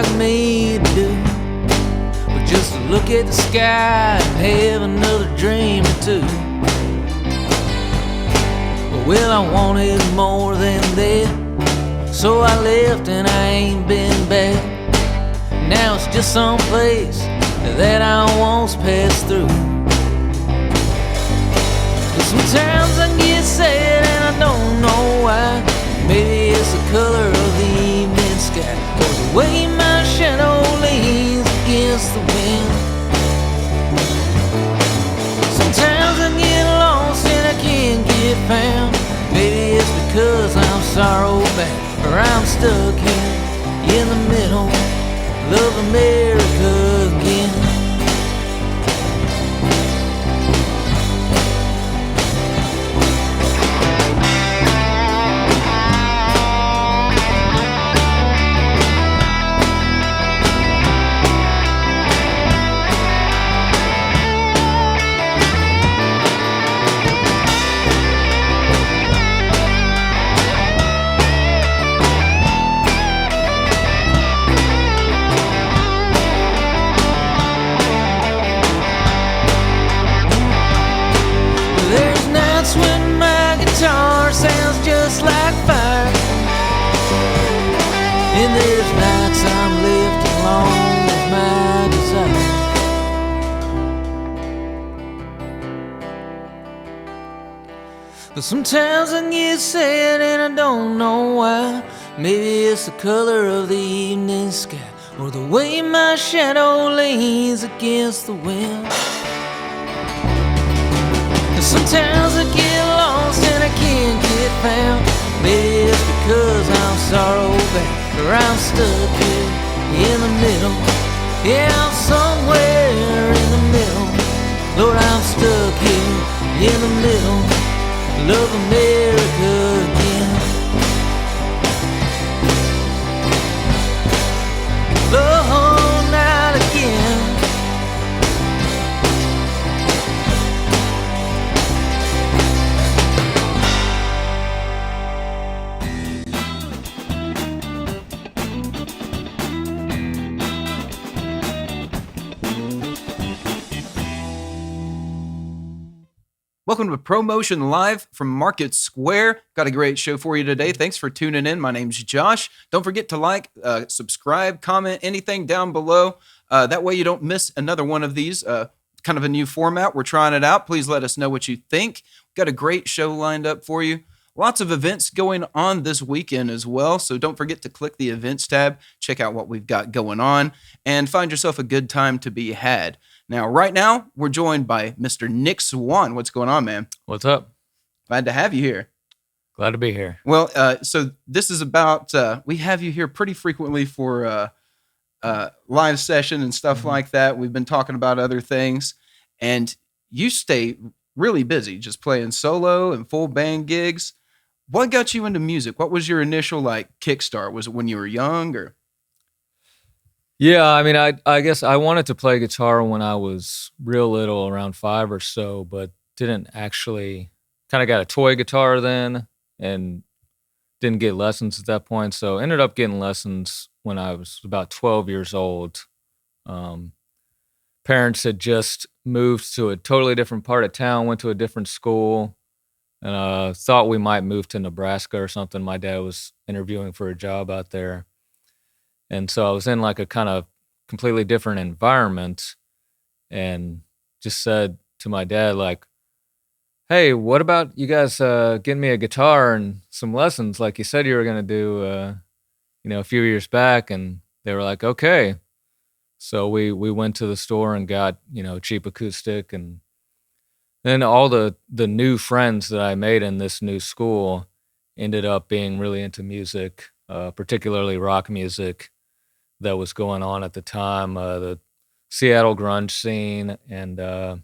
like me to do but just to look at the sky and have another dream or two. Well, I wanted more than that, so I left and I ain't been back. Now it's just some place that I once passed through. But sometimes I get sad and I don't know why. Maybe it's the color of the evening sky, or the way my shadow leans against the wind. Sometimes I get lost and I can't get found. Maybe it's because I'm sorrow bound, or I'm stuck here in the middle. Love America again. When my guitar sounds just like fire, and there's nights I'm left alone with my desire. But sometimes I get sad and I don't know why. Maybe it's the color of the evening sky, or the way my shadow leans against the wind. Sometimes I get lost and I can't get found. Maybe it's because I'm sorrow bound, or I'm stuck here in the middle. Yeah, I'm somewhere in the middle. Lord, I'm stuck here in the middle. Love America again. The whole night again. Welcome to ProMotion Live from Market Square. Got a great show for you today. Thanks for tuning in. My name's Josh. Don't forget to like, subscribe, comment, anything down below. That way you don't miss another one of these. Kind of a new format. We're trying it out. Please let us know what you think. Got a great show lined up for you. Lots of events going on this weekend as well, so don't forget to click the events tab, check out what we've got going on, and find yourself a good time to be had. Now, right now, we're joined by Mr. Nick Swan. What's going on, man? What's up? Glad to have you here. Glad to be here. Well, so this is about, we have you here pretty frequently for live session and stuff like that. We've been talking about other things, and you stay really busy just playing solo and full band gigs. What got you into music? What was your initial kickstart? Was it when you were young or? Yeah, I mean, I guess I wanted to play guitar when I was real little, around 5 or so, but didn't actually, kind of got a toy guitar then and didn't get lessons at that point. So ended up getting lessons when I was about 12 years old. Parents had just moved to a totally different part of town, went to a different school, and thought we might move to Nebraska or something. My dad was interviewing for a job out there. And so I was in a kind of completely different environment, and just said to my dad, hey, what about you guys getting me a guitar and some lessons like you said you were going to do, a few years back? And they were like, okay. So we went to the store and got, cheap acoustic, and then all the new friends that I made in this new school ended up being really into music, particularly rock music that was going on at the time, the Seattle grunge scene, and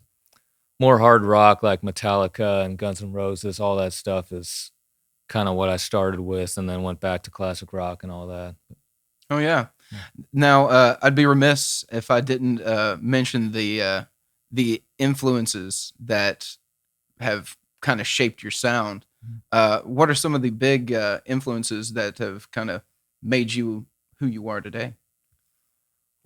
more hard rock like Metallica and Guns N' Roses. All that stuff is kind of what I started with, and then went back to classic rock and all that. Oh, yeah. Now, I'd be remiss if I didn't mention the influences that have kind of shaped your sound. What are some of the big influences that have kind of made you who you are today?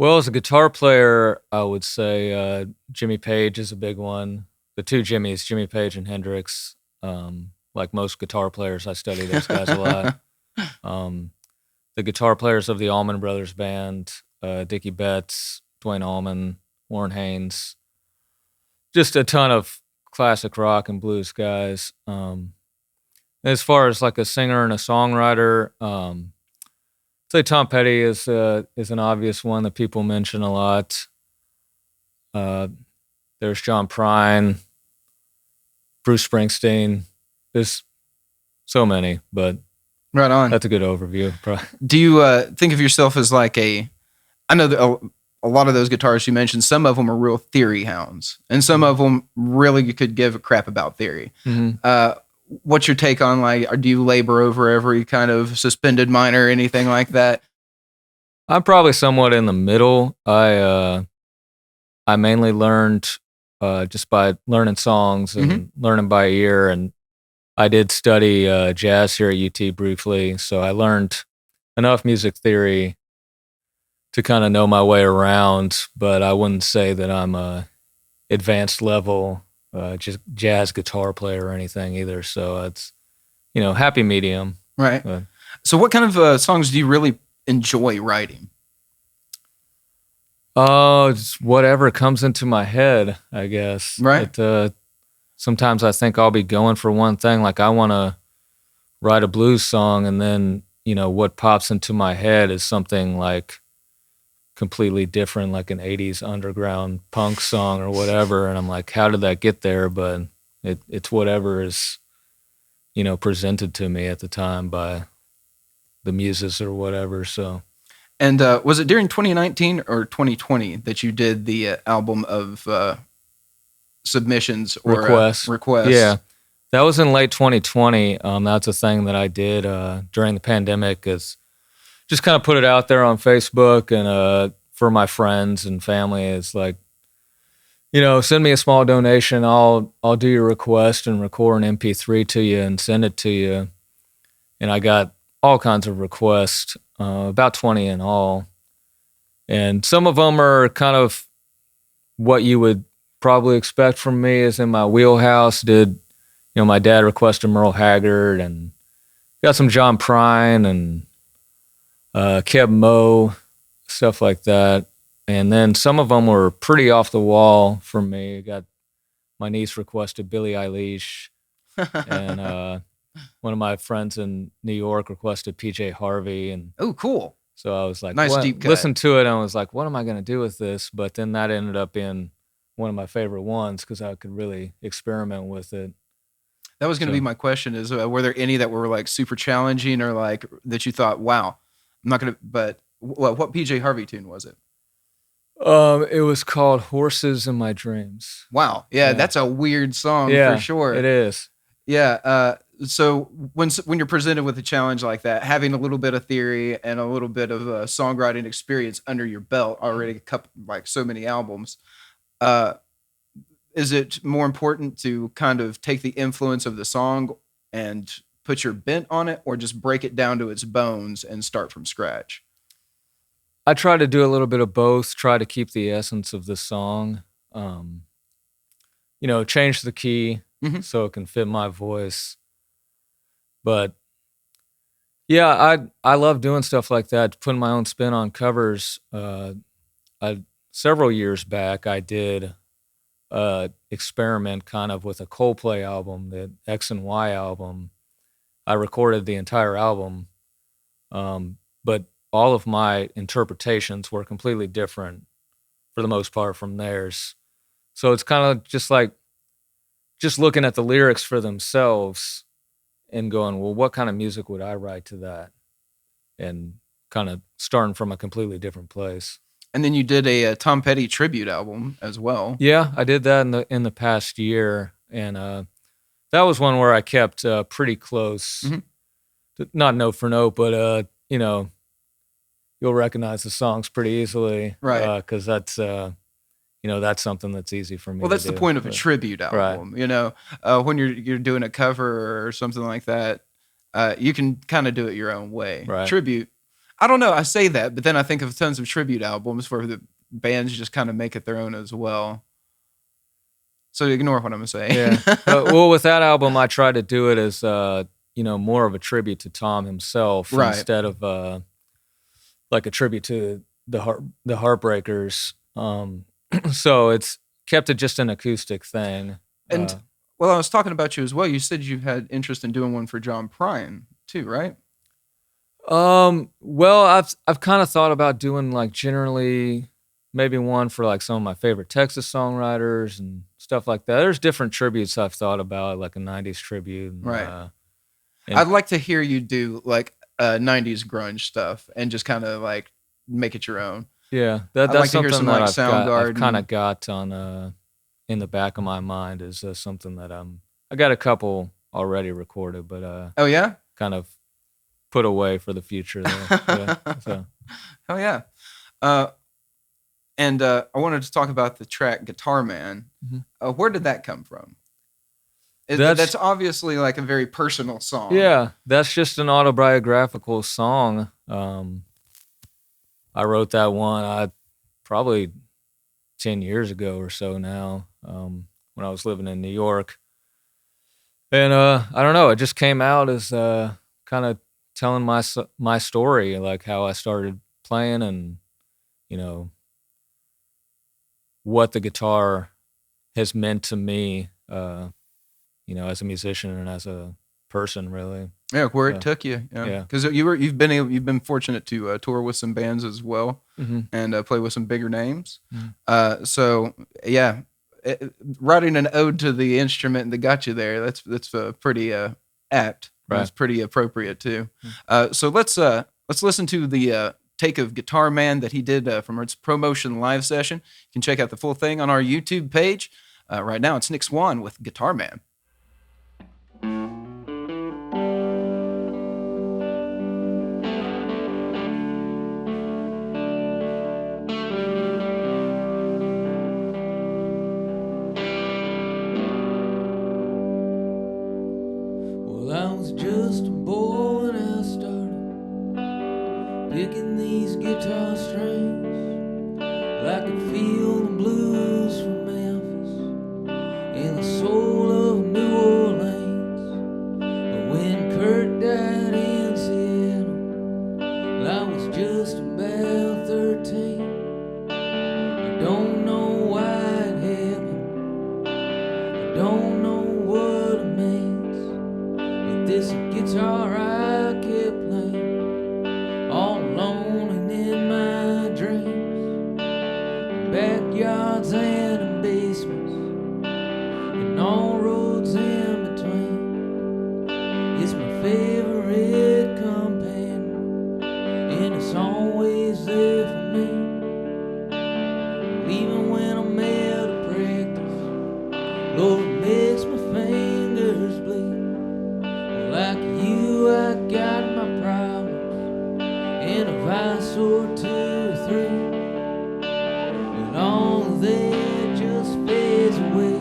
Well, as a guitar player, I would say Jimmy Page is a big one. The two Jimmys, Jimmy Page and Hendrix. Like most guitar players, I study those guys a lot. The guitar players of the Allman Brothers Band, Dickie Betts, Dwayne Allman, Warren Haynes, just a ton of classic rock and blues guys. As far as like a singer and a songwriter, say Tom Petty is an obvious one that people mention a lot. There's John Prine, Bruce Springsteen. There's so many, but Right on. that's a good overview. Do you think of yourself as like I know that a lot of those guitarists you mentioned, some of them are real theory hounds, and some of them really could give a crap about theory. Mm-hmm. What's your take on like, or do you labor over every kind of suspended minor or anything like that? I'm probably somewhat in the middle. I mainly learned just by learning songs and learning by ear, and I did study jazz here at UT briefly, so I learned enough music theory to kind of know my way around, but I wouldn't say that I'm a advanced level just jazz guitar player or anything either. So it's, happy medium. Right. So what kind of songs do you really enjoy writing? Just whatever comes into my head, I guess. Right. Sometimes I think I'll be going for one thing, like I want to write a blues song, and then, what pops into my head is something like completely different, like an 80s underground punk song or whatever, and I'm like, how did that get there? But it's whatever is, presented to me at the time by the muses or whatever. So, and was it during 2019 or 2020 that you did the album of submissions or requests? Yeah, that was in late 2020. That's a thing that I did during the pandemic, is just kind of put it out there on Facebook, and for my friends and family, it's like, send me a small donation. I'll do your request and record an MP3 to you and send it to you. And I got all kinds of requests, about 20 in all. And some of them are kind of what you would probably expect from me, is in my wheelhouse. My dad requested Merle Haggard, and got some John Prine and Keb Mo, stuff like that. And then some of them were pretty off the wall for me. My niece requested Billie Eilish, and one of my friends in New York requested PJ Harvey. And oh, cool. So I was like, nice deep cut. Listen to it, and I was like, what am I going to do with this? But then that ended up being one of my favorite ones, because I could really experiment with it. That was going to be my question, is were there any that were like super challenging, or like that you thought, wow, I'm not going to, but what PJ Harvey tune was it? It was called Horses in My Dreams. Wow. Yeah. That's a weird song for sure. It is. Yeah. So when you're presented with a challenge like that, having a little bit of theory and a little bit of songwriting experience under your belt, already like so many albums, is it more important to kind of take the influence of the song and put your bent on it, or just break it down to its bones and start from scratch? I try to do a little bit of both, try to keep the essence of the song, change the key so it can fit my voice. But yeah, I love doing stuff like that, putting my own spin on covers. Several years back, I did experiment kind of with a Coldplay album, the X and Y album. I recorded the entire album, but all of my interpretations were completely different for the most part from theirs. So it's kind of just like just looking at the lyrics for themselves and going, well, what kind of music would I write to that? And kind of starting from a completely different place. And then you did a Tom Petty tribute album as well. Yeah, I did that in the past year, and that was one where I kept pretty close, not note for note, but you'll recognize the songs pretty easily, right? Because that's that's something that's easy for me. Well, that's to the do, point of a tribute album, right. When you're doing a cover or something like that, you can kind of do it your own way. Right. Tribute. I don't know. I say that, but then I think of tons of tribute albums where the bands just kind of make it their own as well. So ignore what I'm saying. Yeah. Well, with that album, I tried to do it as more of a tribute to Tom himself, Right. instead of like a tribute to the Heartbreakers. So it's kept it just an acoustic thing. And well, I was talking about you as well. You said you had interest in doing one for John Prine too, right? Well, I've kind of thought about doing like generally maybe one for like some of my favorite Texas songwriters and stuff like that. There's different tributes I've thought about, like a 90s tribute. And, Right. and- I'd like to hear you do like 90s grunge stuff and just kind of like make it your own. yeah, I'd that's like to hear something some, that like, I've Soundgarden. kind of got on in the back of my mind is something that I got a couple already recorded, but Oh yeah? kind of put away for the future there. Yeah, so. Oh yeah. And I wanted to talk about the track Guitar Man. Mhm. Where did that come from? That's- That's obviously like a very personal song. Yeah, that's just an autobiographical song. I wrote that one probably 10 years ago or so now, when I was living in New York. And I don't know, it just came out as kind of telling my story, like how I started playing and, what the guitar has meant to me, as a musician and as a person, really. Yeah, where Yeah. it took you. Yeah. Because you've been fortunate to tour with some bands as well Mhm. and play with some bigger names. Mhm. So yeah, writing an ode to the instrument that got you there. That's pretty apt. Right. That's pretty appropriate too. So let's listen to the take of Guitar Man that he did from its ProMotion live session. You can check out the full thing on our YouTube page. Right now, it's Nick Swan with Guitar Man. Well, I was just a boy when I started picking these guitar strings. I could feel the blues from Memphis in the soul of New Orleans. But when Kurt died in Seattle, well, I was just about 13. I don't know why it happened. I don't know what it means. But this guitar I kept playing all alone and in my dreams, backyards and in basements, and all roads in between. It's my favorite companion, and it's always there for me. Even when I'm out of practice, Lord, it makes my fingers bleed. Like you, I got my problems in a vice or two or three, but all of that just fades away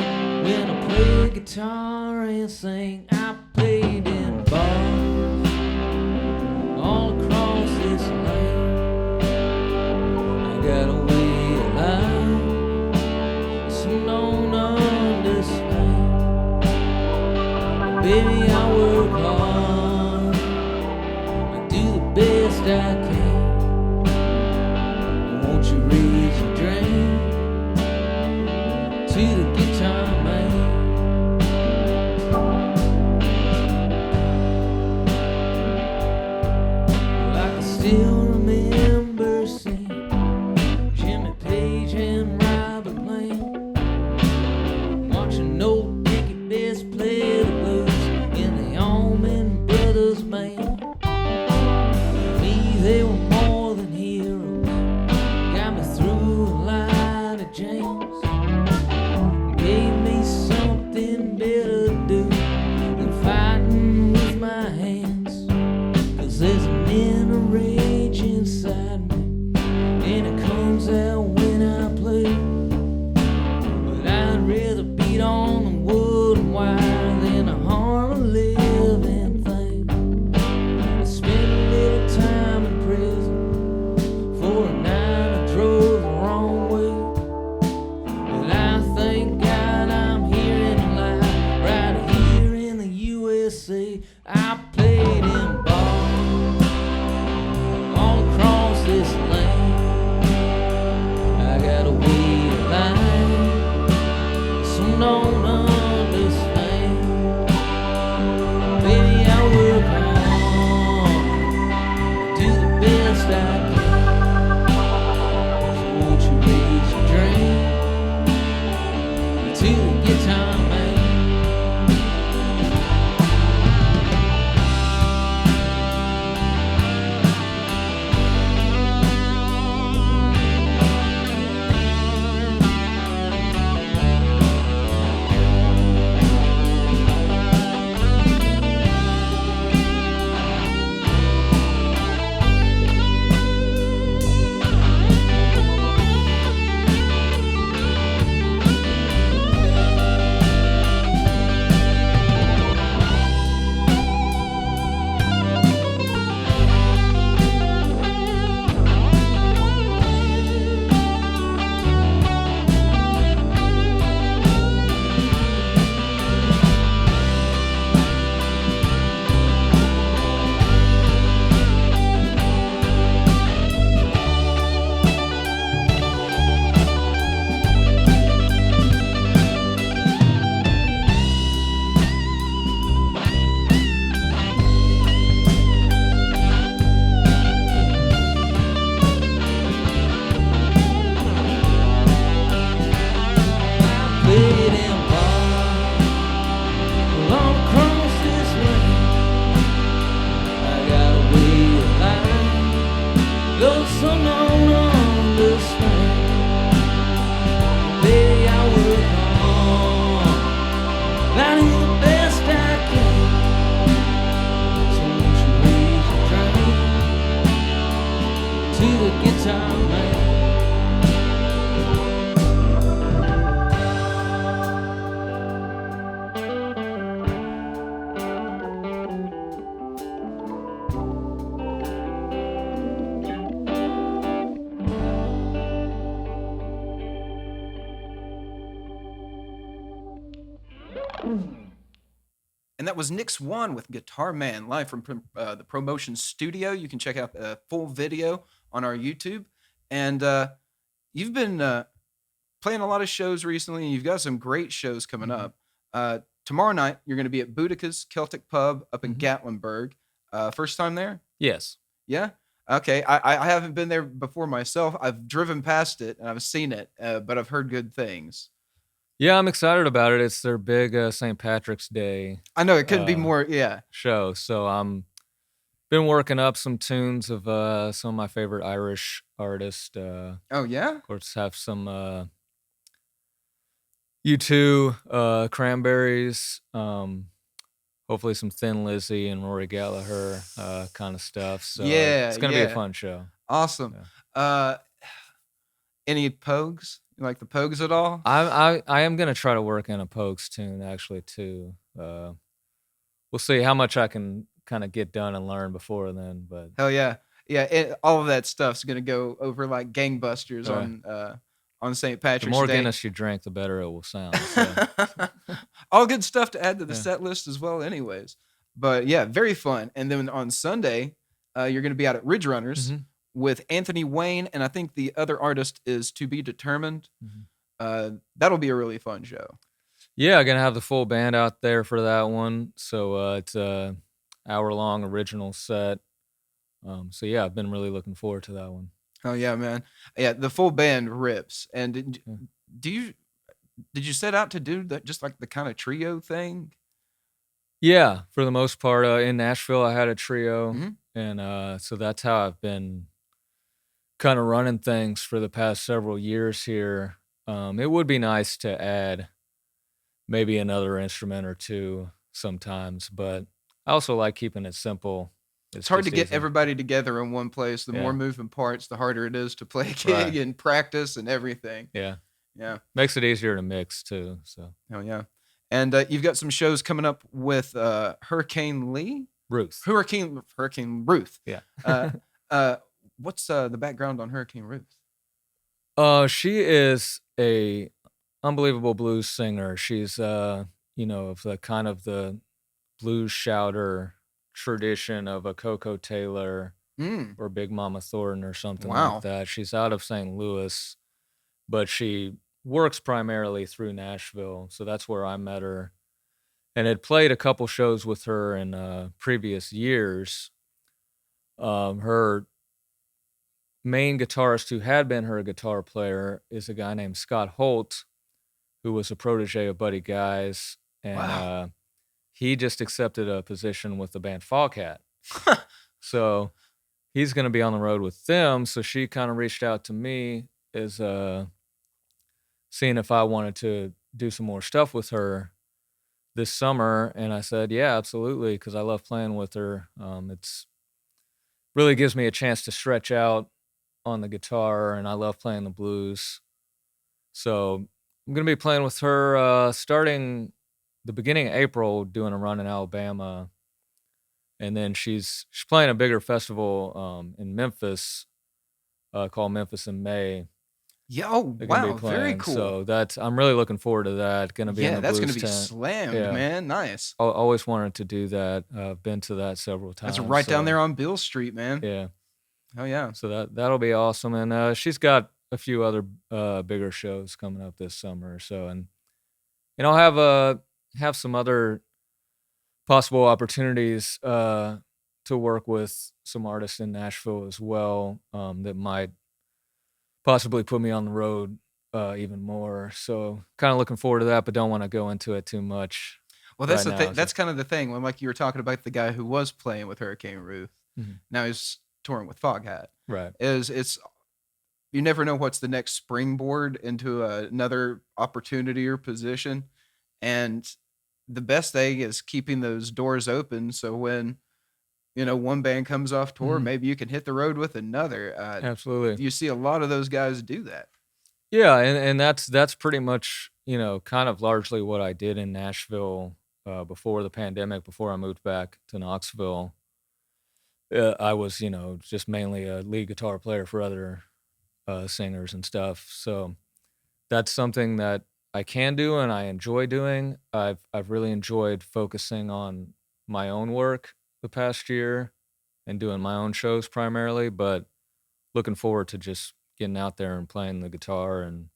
when I play guitar and sing. I played in bars all across this land. I got a way of life some don't understand. Baby, I work hard, I do the best I can. Won't you raise your drink to the guitar man? Well, I can still remember seeing Jimmy Page and Robert playing, watching no Dickie Best play the blues in the Allman Brothers band. For me, they were that was Nick Swan with Guitar Man live from the ProMotion studio. You can check out the full video on our YouTube. And you've been playing a lot of shows recently, and you've got some great shows coming up. Tomorrow night, you're going to be at Boudica's Celtic Pub up in Gatlinburg. First time there? Yes. Yeah? Okay. I haven't been there before myself. I've driven past it, and I've seen it, but I've heard good things. Yeah, I'm excited about it. It's their big St. Patrick's Day I know it couldn't be more, yeah. show. So I'm been working up some tunes of some of my favorite Irish artists. Oh, yeah? Of course, have some U2, Cranberries, hopefully some Thin Lizzy and Rory Gallagher kind of stuff. So it's going to be a fun show. Awesome. Yeah. Any Pogues? You like the Pogues at all? I am going to try to work in a Pogues tune actually too. We'll see how much I can kind of get done and learn before then. But Hell yeah. Yeah, all of that stuff's going to go over like gangbusters on St. Patrick's Day. The more Guinness you drink, the better it will sound. So. All good stuff to add to the set list as well anyways. But yeah, very fun. And then on Sunday, you're going to be out at Ridge Runners with Anthony Wayne, and I think the other artist is To Be Determined. That'll be a really fun show. Yeah, I'm going to have the full band out there for that one. So it's a hour-long original set. So yeah, I've been really looking forward to that one. Oh yeah, man. Yeah, the full band rips. And did you set out to do that, just like the kind of trio thing? Yeah, for the most part. In Nashville, I had a trio, and so that's how I've been kind of running things for the past several years here. It would be nice to add maybe another instrument or two sometimes, but I also like keeping it simple. It's hard to get everybody together in one place. The more moving parts, the harder it is to play a gig and practice and everything. Yeah. Yeah. Makes it easier to mix too. So. Oh yeah. And you've got some shows coming up with Hurricane Ruth. Yeah. What's the background on Hurricane Ruth? She is a unbelievable blues singer. She's of the kind of the blues shouter tradition of a Coco Taylor or Big Mama Thornton or something like that. She's out of St. Louis, but she works primarily through Nashville, so that's where I met her, and had played a couple shows with her in previous years. Her main guitarist, who had been her guitar player, is a guy named Scott Holt, who was a protege of Buddy Guy's, and he just accepted a position with the band Foghat. So he's going to be on the road with them, so she kind of reached out to me as seeing if I wanted to do some more stuff with her this summer, and I said, yeah, absolutely, because I love playing with her. It's really gives me a chance to stretch out on the guitar, and I love playing the blues. So I'm going to be playing with her starting the beginning of April, doing a run in Alabama, and then she's playing a bigger festival in Memphis called Memphis in May. Yeah, oh wow, very cool. So I'm really looking forward to that. Going to be in the that's blues going to be slammed, man. Nice. I always wanted to do that. I've been to that several times. That's right down there on Bill Street, man. Yeah. Oh yeah. So that'll be awesome, and she's got a few other bigger shows coming up this summer. So, and have some other possible opportunities to work with some artists in Nashville as well that might possibly put me on the road even more. So kind of looking forward to that, but don't want to go into it too much. Well, that's the thing. That's kind of the thing. When, like you were talking about the guy who was playing with Hurricane Ruth, now he's touring with Foghat. Right. It's you never know what's the next springboard into another opportunity or position, and the best thing is keeping those doors open. So when one band comes off tour, maybe you can hit the road with another. Absolutely. You see a lot of those guys do that. Yeah, and that's pretty much, kind of largely what I did in Nashville before the pandemic, before I moved back to Knoxville. I was, just mainly a lead guitar player for other singers and stuff. So that's something that I can do and I enjoy doing. I've really enjoyed focusing on my own work the past year and doing my own shows primarily, but looking forward to just getting out there and playing the guitar and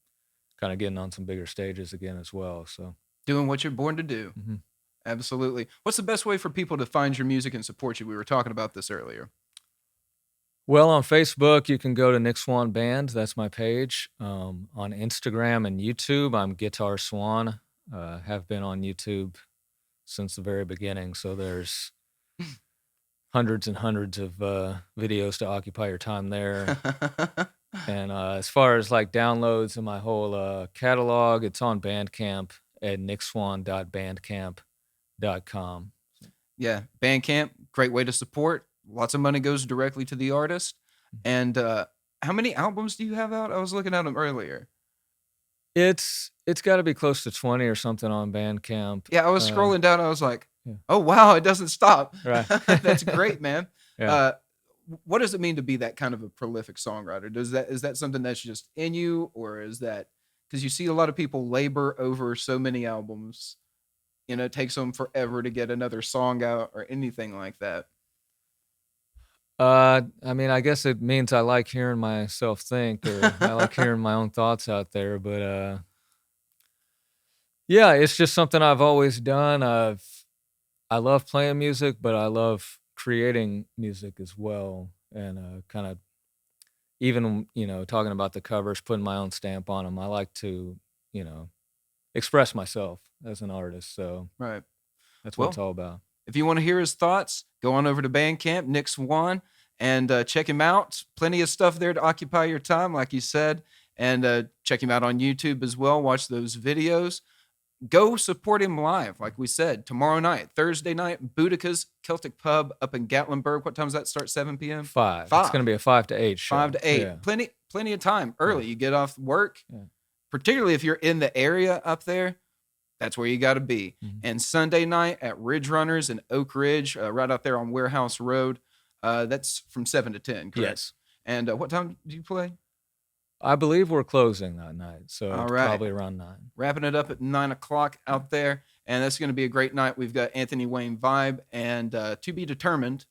kind of getting on some bigger stages again as well. So, Doing what you're born to do. mhm. Absolutely. What's the best way for people to find your music and support you? We were talking about this earlier. Well, on Facebook, you can go to Nick Swan Band. That's my page. On Instagram and YouTube, I'm Guitar Swan. Have been on YouTube since the very beginning. So there's hundreds and hundreds of videos to occupy your time there. And as far as like downloads and my whole catalog, it's on Bandcamp at nickswan.bandcamp.com. Yeah, Bandcamp, great way to support. Lots of money goes directly to the artist. And how many albums do you have out? I was looking at them earlier. It's got to be close to 20 or something on Bandcamp. Yeah, I was scrolling down. I was like, yeah. oh, wow, it doesn't stop. Right. That's great, man. Yeah. What does it mean to be that kind of a prolific songwriter? Is that something that's just in you, or is that because you see a lot of people labor over so many albums, it takes them forever to get another song out or anything like that? I mean, I guess it means I like hearing myself think, or I like hearing my own thoughts out there. But yeah, it's just something I've always done. I love playing music, but I love creating music as well, and kind of even talking about the covers, putting my own stamp on them. I like to express myself as an artist. So Right. that's what Well, it's all about. if you want to hear his thoughts, go on over to Bandcamp, Nick Swan, and check him out. Plenty of stuff there to occupy your time, like you said. And check him out on YouTube as well. Watch those videos. Go support him live, like we said, tomorrow night, Thursday night, Boudica's Celtic Pub up in Gatlinburg. What time does that start? 7 p.m.? 5. Five. It's going to be a 5 to 8 show. 5 to 8. Yeah. Plenty of time early. You get off work, Yeah. particularly if you're in the area up there. That's where you got to be. Mhm. And Sunday night at Ridge Runners in Oak Ridge, right out there on Warehouse Road. That's from 7 to 10, correct? Yes. And what time do you play? I believe we're closing that night, so All it's right. probably around 9. Wrapping it up at 9 o'clock out there. And that's going to be a great night. We've got Anthony Wayne Vibe and To Be Determined,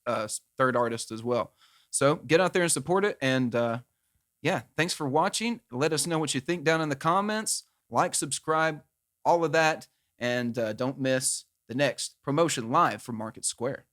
third artist as well. So get out there and support it. And yeah, thanks for watching. Let us know what you think down in the comments. Like, subscribe, all of that. And don't miss the next ProMotion live from Market Square.